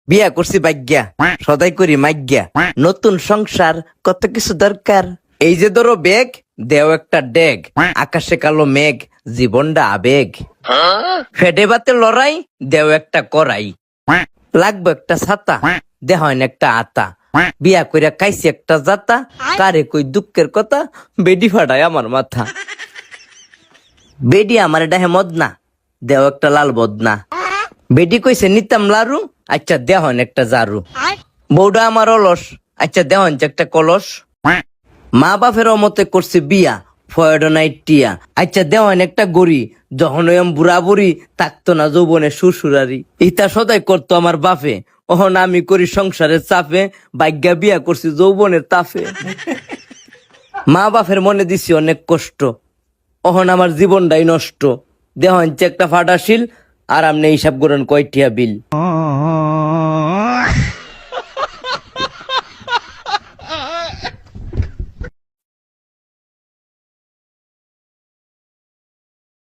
বিয়া করছি ভাগ্যা, সদাই করি মাগ্যা, নতুন সংসার কত কিছু দরকার। এই যে ধরো ব্যাগ, দেও একটা ডেগ, আকাশে কালো মেঘ, জীবনটা আবেগ। ফেডে বাতে লড়াই, দেও একটা করাই, লাগবে একটা ছাতা, দেহন একটা আতা। বিয়া কইরা খাইছি একটা জাতা, কারে কই দুঃখের কথা, বেডি ফাটায় আমার মাথা। বেডি আমার ডাহে মদনা, দেও একটা লাল বদনা। বেডি কইছে নিতাম লারু, আচ্ছা দেহন একটা জারু। বউডা আমার অলস, আচ্ছা দেহন যে একটা কলস। মা বাপের মতে করছে বিয়া, ফয়ডনাইট টিয়া, আচ্ছা দেওয়ান একটা গড়ি। যখন ওইম বুড়া বুড়ি থাকতো না যৌবনে শ্বশুরারি, ইতা সদাই করতো আমার বাপে। ওহন আমি করি সংসারের চাপে, ভাগ্যা বিয়া করছি যৌবনের তাফে। মা বাপের মনে দিছি অনেক কষ্ট, ওহন আমার জীবনটাই নষ্ট। দেহন যে একটা ফাটাশিল, আর আমনে হিসাব করেন কয়টিয়া বিল।